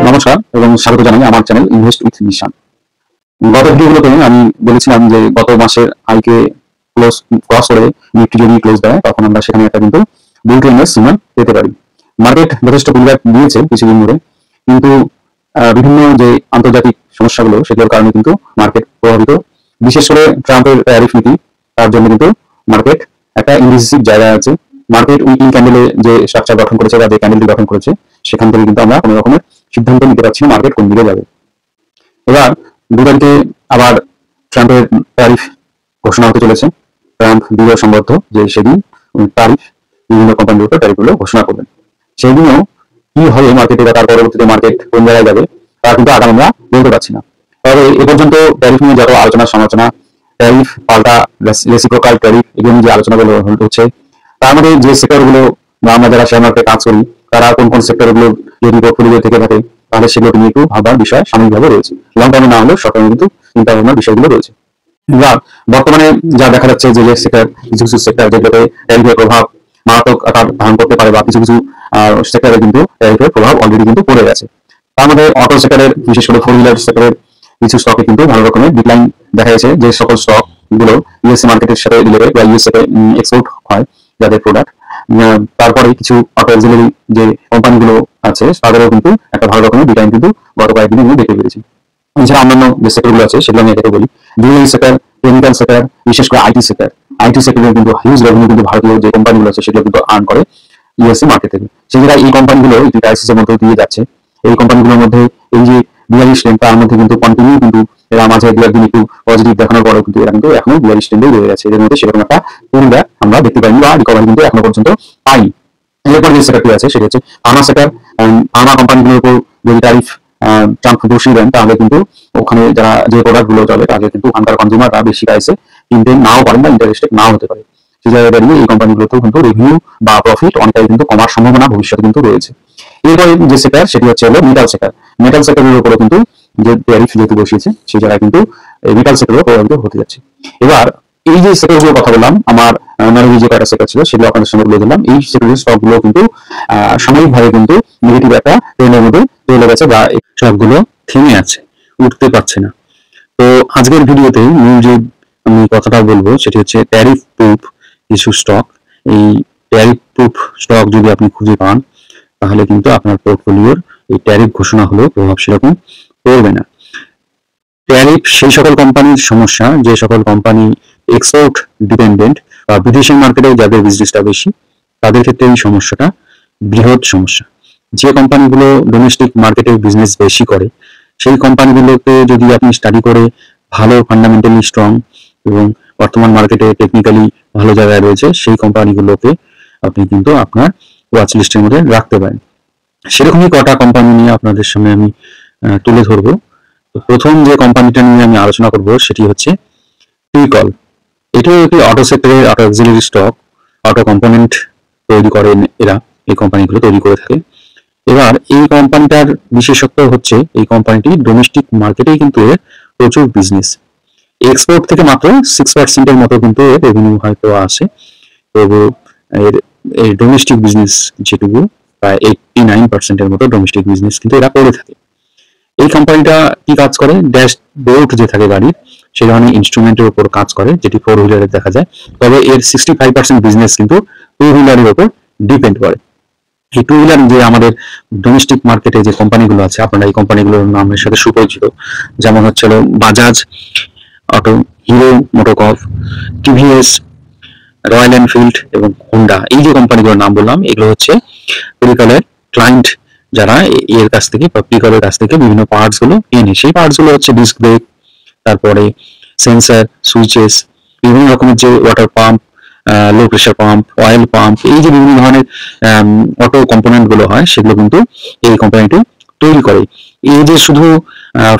নমস্কার এবং স্বাগত জানাই আমার চ্যানেল ইনভেস্ট উইথ নিশান। গত ভিডিওগুলোতে আমি বলেছিলাম যে গত মাসের হাইকে ক্রস করে নিফটি যদি ক্লোজ দেয় তখন আমরা সেখানে একটা কিন্তু বুল ট্রেন্ডের সিগন্যাল পেতে পারি। মার্কেট যথেষ্ট পুলব্যাক দিয়েছে কিছুদিন ধরে, কিন্তু বিভিন্ন যে আন্তর্জাতিক সমস্যাগুলো সেগুলোর কারণে কিন্তু মার্কেট প্রভাবিত। বিশেষ করে ট্রাম্পের ট্যারিফ নীতি, তার জন্য কিন্তু মার্কেট একটা ইনডিসিসিভ জায়গায় আছে। মার্কেট উইকিং ক্যান্ডেলে যে স্ট্রাকচার গঠন করেছে বা যে ক্যান্ডেলটি গঠন করেছে সেখান থেকে কিন্তু আমরা কোনো রকমের সিদ্ধান্ত নিতে পারছি না মার্কেট কোন দিকে যাবে। এবার 2 তারিখে আবার ট্রাম্পের ট্যারিফ ঘোষণা হতে চলেছে। ট্রাম্প দৃঢ় সম্বদ্ধ যে সেদিন ট্যারিফ বিভিন্ন কোম্পানির উপর ট্যারিফগুলো ঘোষণা করবেন। সেই দিনও কি হবে মার্কেটে বা তার পরবর্তীতে মার্কেট কোন জায়গায় যাবে তা কিন্তু আগাম আমরা বলতে পারছি না। তবে এ পর্যন্ত ট্যারিফ নিয়ে যত আলোচনা সমালোচনা, ট্যারিফ পাল্টা রেসিপ্রোকাল ট্যারিফ, এগুলো নিয়ে যে আলোচনাগুলো হচ্ছে, তার মধ্যে যে সেক্টরগুলো বা আমরা যারা শেয়ার মার্কেটে কাজ করি তারা কোন কোন সেক্টরগুলো যদি পোর্টফোলিও থেকে থাকে তাহলে সেগুলোকে নিয়ে একটু ভাবার বিষয় সাময়িকভাবে রয়েছে। লং টার্মে না হলেও শর্ট টার্মে কিন্তু চিন্তা ভাবনার বিষয়গুলো রয়েছে। এবার বর্তমানে যা দেখা যাচ্ছে যে সেক্টর, কিছু কিছু সেক্টর যেগুলোতে ট্যারিফের প্রভাব মারাত্মক আকার ধারণ করতে পারে বা কিছু কিছু সেক্টরে কিন্তু ট্যারিফের প্রভাব অলরেডি কিন্তু পড়ে গেছে। তার মধ্যে অটো সেক্টরের, বিশেষ করে 4 হুইলার সেক্টরের কিছু স্টকে কিন্তু ভালো রকমের ডিক্লাইন দেখা গেছে। যে সকল স্টক গুলো ইউএসএ মার্কেটের সাথে রিলেটেড বা ইউএসএ তে এক্সপোর্ট হয় যাদের প্রোডাক্ট, তারপরে কিছু অটো অক্সিলারি যে কোম্পানিগুলো আছে তাদেরও কিন্তু একটা ভালো রকমের ডিক্লাইন কিন্তু গত কয়েকদিন আমি দেখতে পেরেছি। এছাড়া অন্যান্য যে সেক্টরগুলো আছে সেগুলো আমি এটাকে বলি। জুয়েলারি সেক্টর, কেমিক্যাল সেক্টর, বিশেষ করে আইটি সেক্টর। আইটি সেক্টরে কিন্তু হিউজ রেভিনিউ কিন্তু ভারতীয় যে কোম্পানিগুলো আছে সেগুলো কিন্তু আর্ন করে ইউএসএ মার্কেট থেকে। সেই জায়গায় এই কোম্পানিগুলো একটি ক্রাইসিসের মধ্যে দিয়ে যাচ্ছে। এই কোম্পানিগুলোর মধ্যে এই যে 42 ট্রেন্ড, তার মধ্যে কিন্তু কন্টিনিউ কিন্তু এরা মাঝে 2 একদিন একটু পজিটিভ দেখানোর পরেও কিন্তু এরা কিন্তু এখনো 42 ট্রেন্ডেই রয়ে গেছে। এদের মধ্যে সেরকম একটা পুলব্যাক আমরা দেখতে পাইনি বা রিকভারি কিন্তু এখনো পর্যন্ত পাইনি। এরপর যে সেক্টরটি আছে সেটি হচ্ছে ফার্মা সেক্টর। ফার্মা কোম্পানিগুলোর উপর যদি ট্যারিফ ট্রাম্প বসিয়ে দেন তাহলে কিন্তু ওখানে যারা যে প্রোডাক্ট গুলো চলে তাদের কিন্তু ওখানকার কনজিউমাররা বেশি প্রাইসে কিনতে নাও পারেন বা ইন্টারেস্টেড নাও হতে পারে। সেই জায়গায় দাঁড়িয়ে এই কোম্পানিগুলোতেও কিন্তু রেভিনিউ বা প্রফিট অনেকটাই কিন্তু কমার সম্ভাবনা ভবিষ্যতে কিন্তু রয়েছে। এরপরে যে সেক্টর সেটি হচ্ছে হলো মেটাল সেক্টর। মেটাল সেক্টরের উপরে কিন্তু যে ট্যারিফ যেহেতু বসিয়েছে সেই জায়গায় কিন্তু মেটাল সেক্টরও প্রভাবিত হতে যাচ্ছে। এবার এই যে সেক্টরগুলোর কথা বললাম, আমার নলেজে যে কয়টা সেক্টর ছিল সেগুলো আপনাদের সঙ্গে বলে দিলাম। এই সেক্টরের স্টকগুলো কিন্তু সাময়িকভাবে কিন্তু নেগেটিভ একটা ট্রেন্ডের মধ্যে চলে গেছে বা সবগুলো থেমে আছে, উঠতে পারছে না। তো আজকের ভিডিওতে মূল যে আমি কথাটা বলবো সেটি হচ্ছে ট্যারিফ প্রুফ কিছু স্টক। এই ট্যারিফ প্রুফ স্টক যদি আপনি খুঁজে পান তাহলে কিন্তু আপনার পোর্টফোলিওর এই ট্যারিফ ঘোষণা হলেও প্রভাব সেরকম পড়বে না। ট্যারিফ সেই সকল কোম্পানির সমস্যা যে সকল কোম্পানি এক্সপোর্ট ডিপেন্ডেন্ট বা বিদেশি মার্কেটে যাদের বিজনেসটা বেশি তাদের ক্ষেত্রে এই সমস্যাটা বৃহৎ সমস্যা। যে কোম্পানিগুলো ডোমেস্টিক মার্কেটে বিজনেস বেশি করে সেই কোম্পানিগুলোকে যদি আপনি স্টাডি করে ভালো ফান্ডামেন্টালি স্ট্রং এবং বর্তমান মার্কেটে টেকনিক্যালি ভালো জায়গায় রয়েছে সেই কোম্পানিগুলোকে আপনি কিন্তু আপনার ওয়াচ লিস্টের মধ্যে রাখতে পারেন। সেরকমই কটা কোম্পানি নিয়ে আপনাদের সামনে আমি তুলে ধরবো। প্রথম যে কোম্পানিটা নিয়ে আমি আলোচনা করব সেটি হচ্ছে টিকল। এটাও একটি অটো সেক্টরের auto auxiliary stock. Auto component তৈরি করেন এরা, এই কোম্পানিগুলো তৈরি করে থাকে। এবার এই কোম্পানিটার বিশেষত্ব হচ্ছে এই কোম্পানিটি ডোমেস্টিক মার্কেটেই কিন্তু এর প্রচুর বিজনেস। এক্সপোর্ট থেকে মাত্র 6% মতো কিন্তু এর রেভিনিউ হয়তো আসে, তবু এর ডোমেস্টিক বিজনেস যেটুকু প্রায় 89% মতো ডোমেস্টিক বিজনেস কিন্তু এরা করে থাকে। এই কোম্পানিটা কি কাজ করে, ড্যাশবোর্ড যে থাকে গাড়ির সেই ধরনের ইনস্ট্রুমেন্টের উপর কাজ করে, যেটি 4 হুইলারে দেখা যায়। তবে এর 65% বিজনেস কিন্তু 2 হুইলারের উপর ডিপেন্ড করে। এই 2 হুইলার যে আমাদের ডোমেস্টিক মার্কেটে যে কোম্পানিগুলো আছে আপনারা এই কোম্পানিগুলোর নামের সাথে সুপরিচিত, যেমন হচ্ছে Bajaj auto, hero MotoCorp, TVS, royal Enfield এবং হোন্ডা। এই যে কোম্পানিগুলোর নাম বললাম এগুলো হচ্ছে টিকলের ক্লায়েন্ট, যারা এর কাছ থেকে বা টিকলের কাছ থেকে বিভিন্ন পার্টস গুলো কেনে। সেই পার্টস গুলো হচ্ছে ডিস্ক ব্রেক, তারপরে সেন্সার, সুইচেস, বিভিন্ন রকমের যে water pump, low pressure pump, oil pump, এই যে বিভিন্ন ধরনের অটো কম্পোনেন্ট গুলো হয় সেগুলো কিন্তু এই কোম্পানিটি তৈরি করে। এই যে শুধু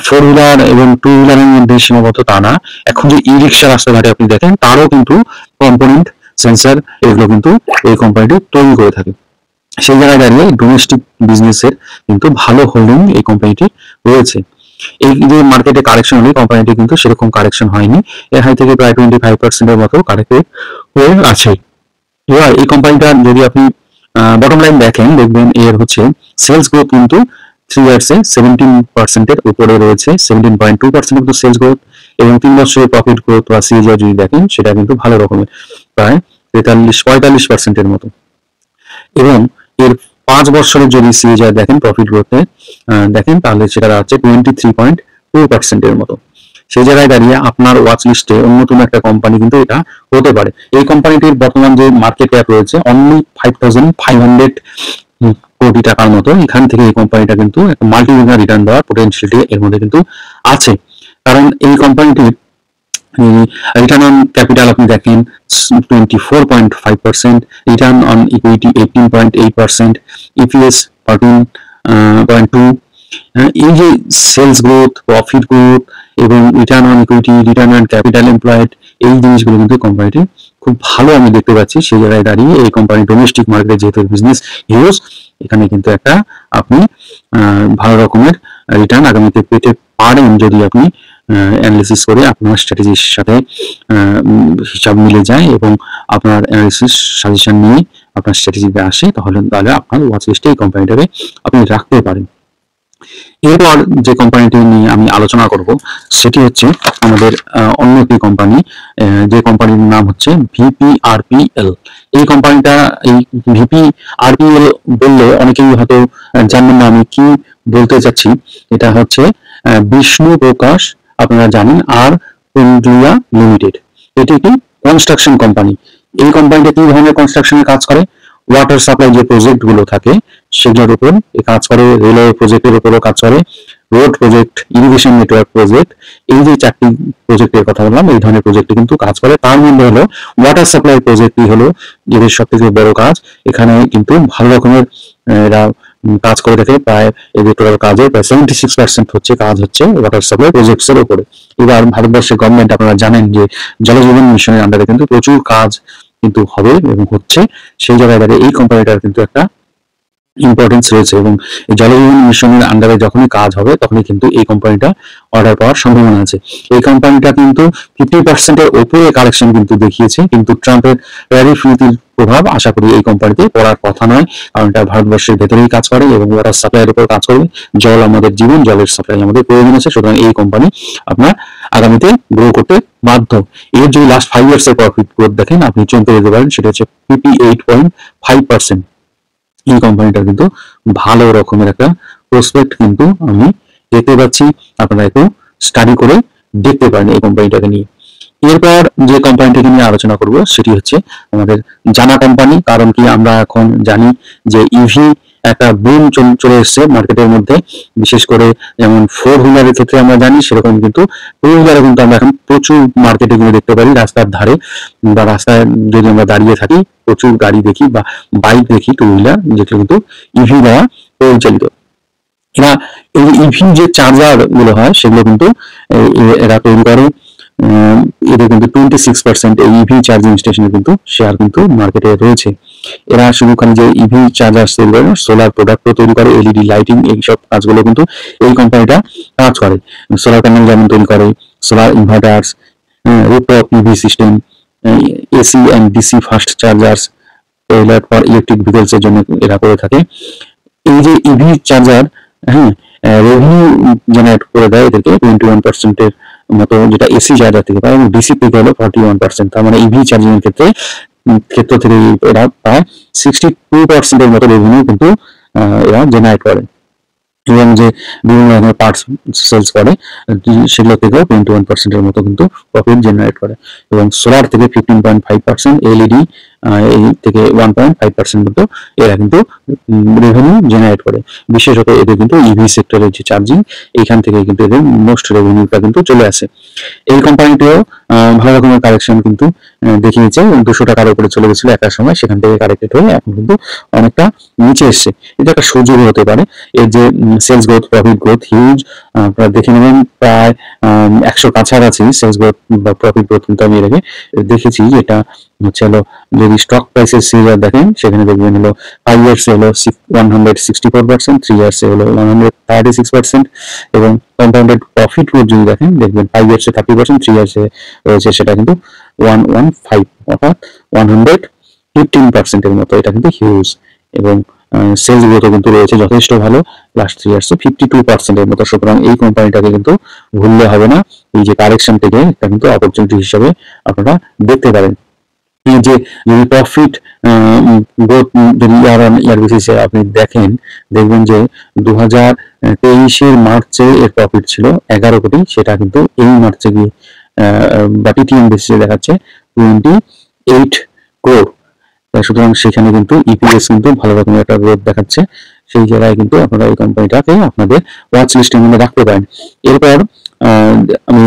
4 হুইলার এবং 2 হুইলারের মধ্যে সীমাবদ্ধ তা না, এখন যে ই রিক্সা রাস্তাঘাটে আপনি দেখেন তারও কিন্তু কম্পোনেন্ট, সেন্সার এগুলো কিন্তু এই কোম্পানিটি তৈরি করে থাকে। সেই জায়গায় দাঁড়িয়ে ডোমেস্টিক বিজনেসের কিন্তু ভালো হোল্ডিং এই কোম্পানিটি রয়েছে। এই যে মার্কেটে কারেকশন হলে কোম্পানিটি কিন্তু সেরকম কারেকশন হয়নি, এর হাই থেকে প্রায় 25% মতো কারেক্টেড হয়ে আছে। এবার এই কোম্পানিটা যদি আপনি বটম লাইন দেখেন দেখবেন এর হচ্ছে সেলস গ্রোথ কিন্তু 3 ইয়ার্সে 17% উপরে রয়েছে, 17.2% কিন্তু সেলস গ্রোথ, এবং 3 বছরের প্রফিট গ্রোথ বা সিএজিআর যদি দেখেন সেটা কিন্তু ভালো রকমের, প্রায় 43-45% মতো। এবং এর 5 বছরের যদি সিএজিআর দেখেন প্রফিট গ্রোথে দেখেন, তাহলে সেটা দাঁড়াচ্ছে 23.2% মতো। সেই জায়গায় দাঁড়িয়ে আপনার ওয়াচ লিস্টে অন্যতম একটা কোম্পানি কিন্তু এটা হতে পারে। এই কোম্পানিটির বর্তমান যে মার্কেট ক্যাপ রয়েছে অনলি 5500 কোটি টাকার মতো। এখান থেকে এই কোম্পানিটা কিন্তু মাল্টি বিলিয়ন রিটার্ন দেওয়ার পোটেনশিয়ালিটি এর মধ্যে কিন্তু আছে, কারণ এই কোম্পানিটির রিটার্ন অন ক্যাপিটাল আপনি দেখেন 24.5%, রিটার্ন অন ইকুইটি 18.8%, ইপিএস 13.2। এই যে সেলস গ্রোথ, প্রফিট গ্রোথ এবং return on equity, return on capital employed, এই জিনিসগুলো কিন্তু কোম্পানিটি খুব ভালো আমি দেখতে পাচ্ছি। সেই জায়গায় দাঁড়িয়ে এই কোম্পানি ডোমেস্টিক মার্কেটে যেহেতু বিজনেস হিউজ, এখানে কিন্তু একটা আপনি ভালো রকমের রিটার্ন আগামীতে পেতে পারেন যদি আপনি অ্যানালিসিস করে আপনার স্ট্র্যাটেজির সাথে হিসাব মিলে যায় এবং আপনার অ্যানালিসিস সাজেশন নিয়ে আপনার স্ট্র্যাটেজিতে আসে, তাহলে আপনার ওয়াচ লিস্টে এই কোম্পানিটাকে আপনি রাখতে পারেন। এরপর যে কোম্পানিটি নিয়ে আমি আলোচনা করব সেটি হচ্ছে আমাদের অন্য একটি কোম্পানি, যে কোম্পানির নাম হচ্ছে ভিপিআরপিএল। এই কোম্পানিটা, এই ভিপিআরপিএল বললে অনেকেই হয়তো জানবেন না আমি কি বলতে চাচ্ছি। এটা হচ্ছে বিষ্ণু প্রকাশ, আপনারা জানেন, আর ইন্ডিয়া লিমিটেড। এটি একটি কনস্ট্রাকশন কোম্পানি। এই কোম্পানিটা কি ধরনের কনস্ট্রাকশনের কাজ করে? ওয়াটার সাপ্লাই যে প্রজেক্ট গুলো থাকে সেগুলোর উপর কাজ করে, রেলওয়ে প্রজেক্টের উপরও কাজ করে, road project, irrigation network project, এই যে 4টি প্রজেক্টের কথা বললাম, এই ধরনের প্রজেক্টে কিন্তু কাজ করে। তার মধ্যে হলো ওয়াটার সাপ্লাই প্রজেক্টই হলো এদের সবথেকে বড় কাজ। এখানে কিন্তু ভালো রকমের এরা কাজ করে থাকে। প্রায় এদের টোটাল কাজের প্রায় 76% হচ্ছে কাজ হচ্ছে ওয়াটার সাপ্লাই প্রজেক্টস এর উপরে। এবার ভারতবর্ষের গভর্নমেন্ট, আপনারা জানেন যে জল জীবন মিশনের আন্ডারে কিন্তু প্রচুর কাজ কিন্তু হবে এবং হচ্ছে। সেই জায়গায় দাঁড়িয়ে এই কোম্পানিটার কিন্তু একটা ইম্পর্টেন্স রয়েছে, এবং এই জল জীবন মিশনের আন্ডারে যখনই কাজ হবে তখনই কিন্তু এই কোম্পানিটা অর্ডার পাওয়ার সম্ভাবনা আছে। এই কোম্পানিটা কিন্তু 50% এর উপরে কালেকশন কিন্তু দেখিয়েছে, কিন্তু ট্রাম্পের ট্যারিফ নীতির প্রভাব আশা করি এই কোম্পানিতে পড়ার কথা নয়, কারণ এটা ভারতবর্ষের ভেতরেই কাজ করে এবং ওয়াটার সাপ্লাইয়ের উপর কাজ করবে। জল আমাদের জীবন, জলের সাপ্লাই আমাদের প্রয়োজন আছে, সুতরাং এই কোম্পানি আপনার আগামীতে গ্রো করতে বাধ্য। এর যদি লাস্ট 5 ইয়ার্স এর প্রফিট গ্রোথ দেখেন আপনি চমকে যেতে পারেন, সেটা হচ্ছে 58.5%। এই কোম্পানিটার কিন্তু ভালো রকমের একটা প্রসপেক্ট কিন্তু আমি দেখতে পাচ্ছি, আপনারা একটু স্টাডি করে দেখতে পারেন এই কোম্পানিটাকে নিয়ে। এরপর যে কোম্পানিটাকে নিয়ে আলোচনা করব সেটি হচ্ছে আমাদের জানা কোম্পানি, কারণ কি আমরা এখন জানি যে ইভি একটা বুম চলে এসেছে মার্কেটের মধ্যে, বিশেষ করে যেমন 4 হুইলারের ক্ষেত্রে আমরা জানি, সেরকম কিন্তু 2 হুইলারে কিন্তু আমরা এখন প্রচুর মার্কেটে গিয়ে দেখতে পারি। রাস্তার ধারে বা রাস্তায় যদি আমরা দাঁড়িয়ে থাকি প্রচুর গাড়ি দেখি বা বাইক দেখি 2 হুইলার, যেগুলো কিন্তু ইভি দ্বারা পরিচালিত। এরা এই ইভি যে চার্জার গুলো হয় সেগুলো কিন্তু এরা তৈরি করে। এদের কিন্তু 26% এই ইভি চার্জিং স্টেশনে কিন্তু শেয়ার কিন্তু মার্কেটে রয়েছে। এরা শুধুখানি যে ইভি চার্জার সেল করে, সোলার প্রোডাক্টও তৈরি করে, এলইডি লাইটিং, এইসব কাজগুলো কিন্তু এই কোম্পানিটা কাজ করে। সোলার প্যানেল যেমন তৈরি করে, solar inverters, rooftop EV system, AC and DC fast chargers tailored for electric vehicles এর জন্য এরা করে থাকে। এই যে ইভি চার্জার রেভিনিউ জেনারেট করে দেয় এদেরকে 21% এর মতো, যেটা এসি চার্জার থেকে পায়, এবং ডিসি থেকে হলো 41%। তার মানে ইভি চার্জিং এর ক্ষেত্র থেকে এরা প্রায় 62% এর মতো রেভিনিউ কিন্তু এরা জেনারেট করে, এবং যে বিভিন্ন ধরনের পার্টস সেলস করে সেগুলো থেকেও 21% এর মতো কিন্তু প্রফিট জেনারেট করে। এবং সোলার থেকে 15.5%, এলইডি এই থেকে 1.5% মতো এরা কিন্তু রেভিনিউ জেনারেট করে। বিশেষত এদের কিন্তু ইভি সেক্টরের যে চার্জিং, এইখান থেকে কিন্তু এদের মোস্ট রেভিনিউটা কিন্তু চলে আসে। এই কোম্পানিটিও ভালো রকমের কালেকশন কিন্তু দেখিয়েছে, 200 টাকার উপরে চলে গেছিল একটা সময়, সেখান থেকে কারেক্টেড হয়ে এখন কিন্তু অনেকটা নিচে এসছে। এটা একটা সুযোগ হতে পারে। এর যে sales growth, profit growth huge, আপনারা দেখে নেবেন প্রায় 100 কাছাকাছি সেলস গ্রোথ বা প্রফিট গ্রোথ কিন্তু আমি এটাকে দেখেছি। যেটা হচ্ছে হলো যদি স্টক প্রাইসের সিরিয়াল দেখেন সেখানে দেখবেন হলো 5 ইয়ার্সে হলো 164%, 3 ইয়ার্সে হলো 136%, এবং কম্পাউন্ডেড প্রফিট গ্রোথ যদি দেখেন দেখবেন 5 ইয়ার্সে 30%, 3 ইয়ার্সে রয়েছে সেটা কিন্তু 115, অর্থাৎ 115% এর মতো। এটা কিন্তু হিউজ। এবং সেলস গ্রোথ কিন্তু রয়েছে যথেষ্ট ভালো, লাস্ট 3 ইয়ার্সে 52% এর মতো। সুতরাং এই কোম্পানিটাকে কিন্তু ভুললে হবে না, এই যে কারেকশন থেকে এটা কিন্তু অপরচুনিটি হিসেবে আপনারা দেখতে পারেন। এই যে যদি প্রফিট গ্রোথ যদি ইয়ার অন ইয়ার বেসিসে আপনি দেখবেন যে 2023 মার্চে এর প্রফিট ছিল 11 কোটি, সেটা কিন্তু এই মার্চে গিয়ে বা টিটিএম বেসিসে দেখাচ্ছে 28 ক্রোড়। সুতরাং সেখানে কিন্তু ইপিএস কিন্তু ভালো রকমের একটা গ্রোথ দেখাচ্ছে। সেই জায়গায় কিন্তু আপনারা এই কোম্পানিটাকে আপনাদের ওয়াচ লিস্টের মধ্যে রাখতে পারেন। এরপর আমি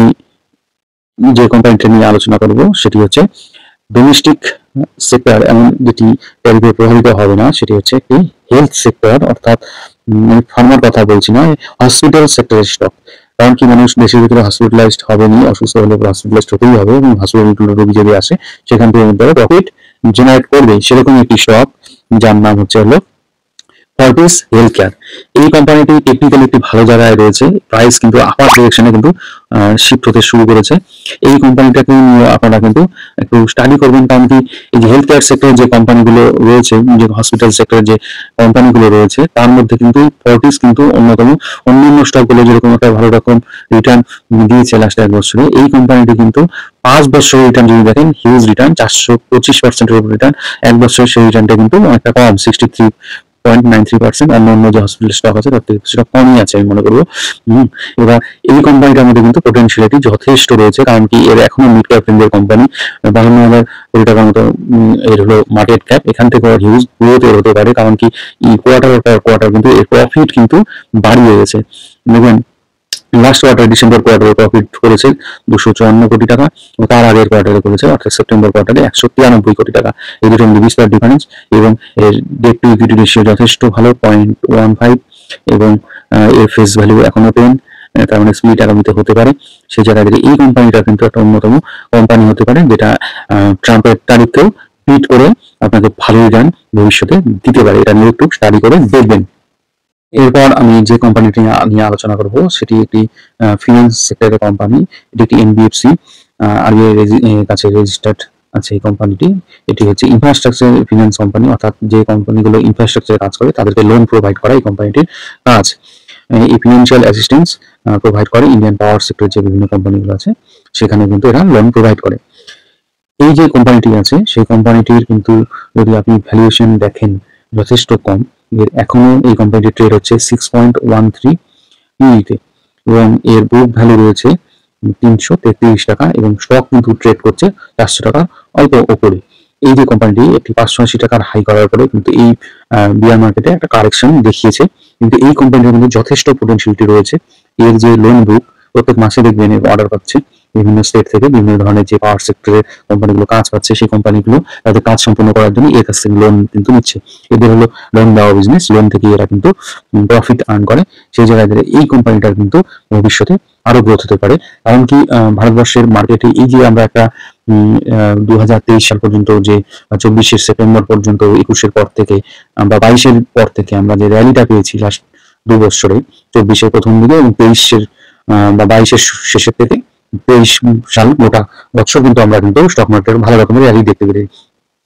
যে কোম্পানিটা নিয়ে আলোচনা করব সেটি হচ্ছে ডোমেস্টিক সেক্টর, এমন যেটি ট্যারিফে প্রভাবিত হবে না, সেটি হচ্ছে একটি হেলথ সেক্টর, অর্থাৎ ফার্মার কথা বলছি না, হসপিটাল সেক্টরের স্টক। কারণ কি, মানুষ দেশের ভিতরে হসপিটালাইজড হবেনি, অসুস্থ হলে হসপিটালাইজড হতেই হবে, এবং হসপিটাল রোগী যদি আসে সেখান থেকে প্রফিট জেনারেট করবে, সেরকম একটি স্টক যার নাম হচ্ছে হলো ফরটিস হেলথ কেয়ার। এই কোম্পানিটি টেকনিক্যালি একটি ভালো জায়গায় রয়েছে, প্রাইস কিন্তু আপার ডিরেকশনে কিন্তু শিফট হতে শুরু করেছে। এই কোম্পানিটাকে নিয়ে আপনারা কিন্তু একটু স্টাডি করবেন, কারণ কি এই যে হেলথ কেয়ার সেক্টরে যে কোম্পানিগুলো রয়েছে, যে হসপিটাল সেক্টরে যে কোম্পানিগুলো রয়েছে, তার মধ্যে কিন্তু ফরটিস কিন্তু অন্যতম। অন্যান্য স্টকগুলো যেরকম একটা ভালো রকম রিটার্ন দিয়েছে লাস্ট 1 বছরে, এই কোম্পানিটি কিন্তু 5 বছরের রিটার্ন যদি দেখেন, হিউজ রিটার্ন, 425% এর রিটার্ন। 1 বছরের সেই রিটার্নটা কিন্তু অনেকটা কম, 63.93%। অন্য যে হসপিটাল স্টক আছে তার থেকে সেটা কমই আছে আমি মনে করবো। এবার এই কোম্পানিটার মধ্যে কিন্তু পোটেনশিয়ালিটি যথেষ্ট রয়েছে, কারণ কি এর এখনো মিড ক্যাপ রেঞ্জের কোম্পানি, 52,000 কোটি টাকার মতো এর হলো মার্কেট ক্যাপ। এখান থেকে হিউজ গ্রোথ এর হতে পারে, কারণ কি কোয়ার্টার কিন্তু এর প্রফিট কিন্তু বাড়িয়ে গেছে। দেখবেন লাস্ট কোয়ার্টার ডিসেম্বর কোয়ার্টারে প্রফিট করেছে 254 কোটি টাকা, তার আগের কোয়ার্টারে করেছে অর্থাৎ সেপ্টেম্বর কোয়ার্টারে 193 কোটি টাকা। এই দুটোর মধ্যে বিস্তর ডিফারেন্স, এবং এর ডেট টু ইকুইটি রেশিও যথেষ্ট ভালো, 0.15, এবং এর ফেস ভ্যালু এখনো 10, তার মানে স্প্লিট আগামীতে হতে পারে। সেই জায়গা থেকে এই কোম্পানিটা কিন্তু একটা অন্যতম কোম্পানি হতে পারে, যেটা ট্রাম্পের তারিখকেও বিট করে আপনাকে ভালো রিটার্ন ভবিষ্যতে দিতে পারে। এটা নিয়ে একটু স্টাডি করে দেখবেন। এরপর আমি যে কোম্পানিটি নিয়ে আলোচনা করব সেটি একটি ফিনান্স সেক্টরের কোম্পানি। এটি একটি এনবিএফসি, আরবিআই কাছে রেজিস্টার্ড আছে এই কোম্পানিটি। এটি হচ্ছে ইনফ্রাস্ট্রাকচার ফিনান্স কোম্পানি, অর্থাৎ যে কোম্পানিগুলো ইনফ্রাস্ট্রাকচারে কাজ করে তাদেরকে লোন প্রোভাইড করা এই কোম্পানিটির কাজ। এই ফিনান্সিয়াল অ্যাসিস্ট্যান্স প্রোভাইড করে ইন্ডিয়ান পাওয়ার সেক্টরের যে বিভিন্ন কোম্পানিগুলো আছে সেখানে কিন্তু এরা লোন প্রোভাইড করে। এই যে কোম্পানিটি আছে সেই কোম্পানিটির কিন্তু যদি আপনি ভ্যালুয়েশন দেখেন যথেষ্ট কম। এর এখনো এই কোম্পানিটি ট্রেড হচ্ছে 6.13 পিইতে, এবং এর বুক ভ্যালু রয়েছে 333 টাকা, এবং স্টক কিন্তু ট্রেড করছে 400 টাকা অল্প ওপরে। এই যে কোম্পানিটি একটি 580 টাকার হাই করার পরে কিন্তু এই বিয়ার মার্কেটে একটা কারেকশন দেখিয়েছে, কিন্তু এই কোম্পানিটির মধ্যে যথেষ্ট পোটেনশিয়ালিটি রয়েছে। এর যে লোন বুক প্রত্যেক মাসে দেখবেন অর্ডার পাচ্ছে বিভিন্ন স্টেট থেকে, বিভিন্ন ধরনের যে পাওয়ার সেক্টরের কোম্পানিগুলো কাজ পাচ্ছে সেই কোম্পানিগুলো তাদের কাজ সম্পন্ন করার জন্য এর কাছ থেকে লোন কিন্তু নিচ্ছে। এদের হলো লোন দেওয়া বিজনেস, লোন থেকে এরা কিন্তু প্রফিট আর্ন করে। সেই জায়গায় এই কোম্পানিটার কিন্তু ভবিষ্যতে আরো গ্রোথ হতে পারে, কারণ কি ভারতবর্ষের মার্কেটে এই যে আমরা একটা 2023 সাল পর্যন্ত, যে 24 সেপ্টেম্বর পর্যন্ত, 21 পর থেকে আমরা 22 পর থেকে আমরা যে র্যালিটা পেয়েছি লাস্ট 2 বছরে, 24 প্রথম দিকে এবং 23 বা 22 শেষের থেকে 23 সাল গোটা বছর কিন্তু আমরা কিন্তু স্টক মার্কেটের ভালো রকমের র্যালি দেখতে পেরেছি।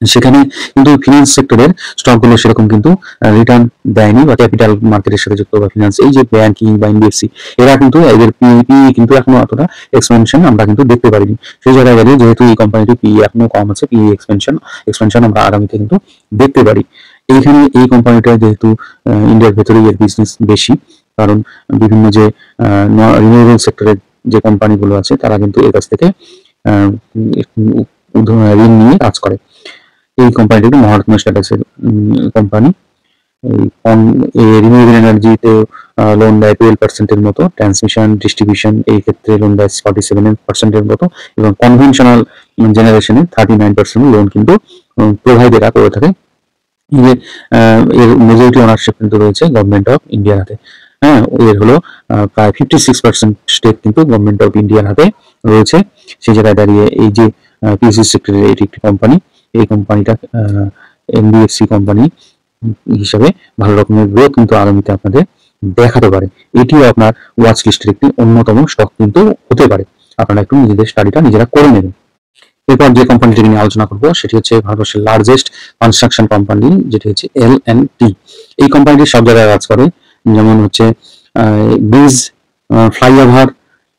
সেখানে কিন্তু ফিনান্স সেক্টরের স্টকগুলো সেরকম কিন্তু রিটার্ন দেয়নি, বা ক্যাপিটাল মার্কেটের সাথে যুক্ত বা ফিনান্স, এই যে ব্যাংকিং বা এনবিএফসি, এরা কিন্তু এদের পিই কিন্তু এখনো অতটা এক্সপেনশন আমরা কিন্তু দেখতে পারিনি। সেই জায়গায় দাঁড়িয়ে যেহেতু এই কোম্পানিটি পিই এখনো কম আছে, পিই এক্সপেনশন আমরা আগামীতে কিন্তু দেখতে পারি। এইখানে এই কোম্পানিটা যেহেতু ইন্ডিয়ার ভেতরেই এর বিজনেস বেশি, কারণ বিভিন্ন যে রিনিউয়েবল সেক্টরের যে কোম্পানিগুলো আছে তারা কিন্তু এর কাছ থেকে ঋণ নিয়ে কাজ করে। এই কোম্পানিটি একটি মহারত্ন স্ট্যাটাসের কোম্পানি। এই রিনিউয়েবল এনার্জিতে লোন দেয় 12% এর মতো, ট্রান্সমিশন ডিস্ট্রিবিউশন এই ক্ষেত্রে লোন দেয় 47% এর মতো, এবং কনভেনশনাল জেনারেশনে 39% লোন কিন্তু প্রোভাইডেরা করে থাকে। এর মেজরিটি ওনারশিপ কিন্তু রয়েছে গভর্নমেন্ট অফ ইন্ডিয়ার হাতে। হ্যাঁ, এর হলো প্রায় 56% স্টেক কিন্তু গভর্নমেন্ট অফ ইন্ডিয়ার হাতে রয়েছে। সেই জায়গায় দাঁড়িয়ে এই যে পিএসসি সেক্টরের এটি একটি কোম্পানি, এই কোম্পানিটা এনবিএফসি কোম্পানি হিসাবে ভালো রকমের গ্রোথ কিন্তু আগামীতে আপনাদের দেখাতে পারে। এটিও আপনার ওয়াচ লিস্টের একটি অন্যতম স্টক কিন্তু হতে পারে। আপনারা একটু নিজেদের স্টাডিটা নিজেরা করে নেবেন। এরপর যে কোম্পানিটি নিয়ে আলোচনা করবো সেটি হচ্ছে ভারতবর্ষের লার্জেস্ট কনস্ট্রাকশন কোম্পানি, যেটি হচ্ছে L&T। এই কোম্পানিটি সব জায়গায় কাজ করে, যেমন হচ্ছে ব্রিজ, ফ্লাইওভার,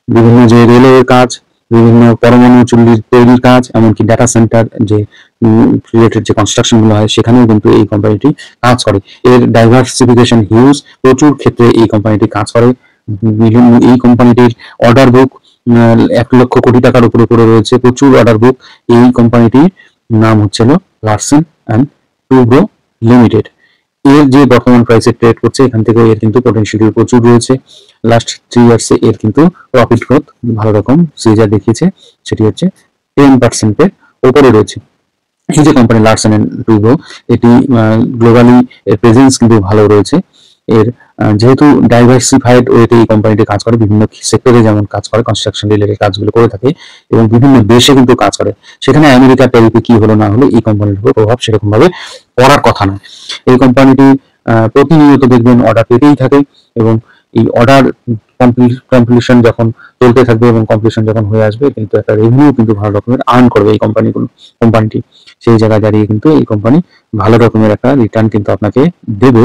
বিভিন্ন যে রেলওয়ের কাজ, বিভিন্ন পরমাণু চুল্লির তৈরির কাজ, এমনকি ডাটা সেন্টার যে রিলেটেড যে কনস্ট্রাকশন গুলো হয় সেখানেও কিন্তু এই কোম্পানিটি কাজ করে। এর ডাইভার্সিফিকেশন হিউজ, প্রচুর ক্ষেত্রে এই কোম্পানিটি কাজ করে। এই কোম্পানিটির অর্ডার বুক 1 লক্ষ কোটি টাকার উপরে করে রয়েছে, প্রচুর অর্ডার বুক। এই কোম্পানিটির নাম হচ্ছিল লারসেন অ্যান্ড টুব্রো লিমিটেড। এর যে বর্তমান প্রাইসে ট্রেড করছে, এখান থেকে এর কিন্তু পটেনশিয়াল প্রচুর রয়েছে। লাস্ট 3 ইয়ার্সে এর কিন্তু প্রফিট গ্রোথ ভালো রকম সিজার দেখিয়েছে, সেটি হচ্ছে 10%-এর উপরে রয়েছে। এই যে কোম্পানি লারসেন এন্ড টুব্রো, এটি গ্লোবালি এর প্রেজেন্স কিন্তু ভালো রয়েছে। এর যেহেতু ডাইভার্সিফাইড ওয়েতে এই কোম্পানিটি কাজ করে, বিভিন্ন সেক্টরে যেমন কাজ করে, কনস্ট্রাকশন রিলেটেড কাজগুলো করে থাকে এবং বিভিন্ন দেশে কিন্তু কাজ করে। সেখানে আমেরিকার ট্যারিফে কি হলো না হলো এই কোম্পানির উপর প্রভাব সেরকম ভাবে পড়ার কথা নয়। এই কোম্পানিটি প্রতিনিয়ত দেখবেন অর্ডার পেতেই থাকে এবং এই অর্ডার কমপ্লিশন যখন চলতে থাকবে এবং কমপ্লিশন যখন হয়ে আসবে, কিন্তু একটা রেভিনিউ কিন্তু ভালো রকমের আর্ন করবে এই কোম্পানিটি। সেই জায়গায় দাঁড়িয়ে কিন্তু এই কোম্পানি ভালো রকমের একটা রিটার্ন কিন্তু আপনাকে দেবে,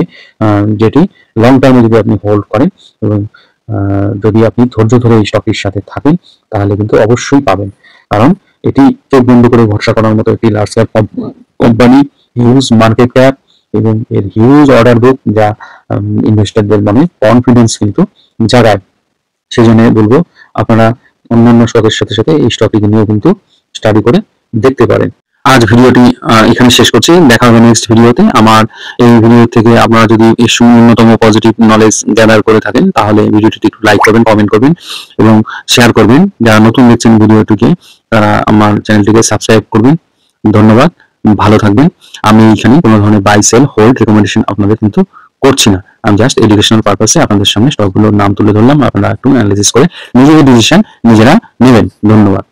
যেটি লং টার্মে যদি আপনি হোল্ড করেন এবং যদি আপনি ধৈর্য ধরে এই স্টকের সাথে থাকেন তাহলে কিন্তু অবশ্যই পাবেন। কারণ এটি চোখ বন্ধ করে ভরসা করার মতো একটি large cap company, huge market cap এবং এর হিউজ অর্ডার বুক, যা ইনভেস্টরদের মনে কনফিডেন্স কিন্তু জাগায়। সেই জন্য বলবো আপনারা অন্যান্য স্টকের সাথে সাথে এই স্টকে নিয়েও কিন্তু স্টাডি করে দেখতে পারেন। আজ ভিডিওটি এখানে শেষ করছি, দেখা হবে নেক্সট ভিডিওতে। আমার এই ভিডিও থেকে আপনারা যদি ন্যূনতম পজিটিভ নলেজ গ্যাদার করে থাকেন তাহলে ভিডিওটি একটু লাইক করবেন, কমেন্ট করবেন এবং শেয়ার করবেন। যারা নতুন দেখছেন ভিডিওটিকে তারা আমার চ্যানেলটিকে সাবস্ক্রাইব করবেন। ধন্যবাদ, ভালো থাকবেন। আমি এখানে কোনো ধরনের বাই সেল হোল্ড রেকমেন্ডেশন আপনাদের কিন্তু করছি না, আমি জাস্ট এডুকেশনাল পারপাসে আপনাদের সামনে স্টকগুলোর নাম তুলে ধরলাম। আপনারা একটু অ্যানালিসিস করে নিজেদের ডিসিশন নিজেরা নেবেন। ধন্যবাদ।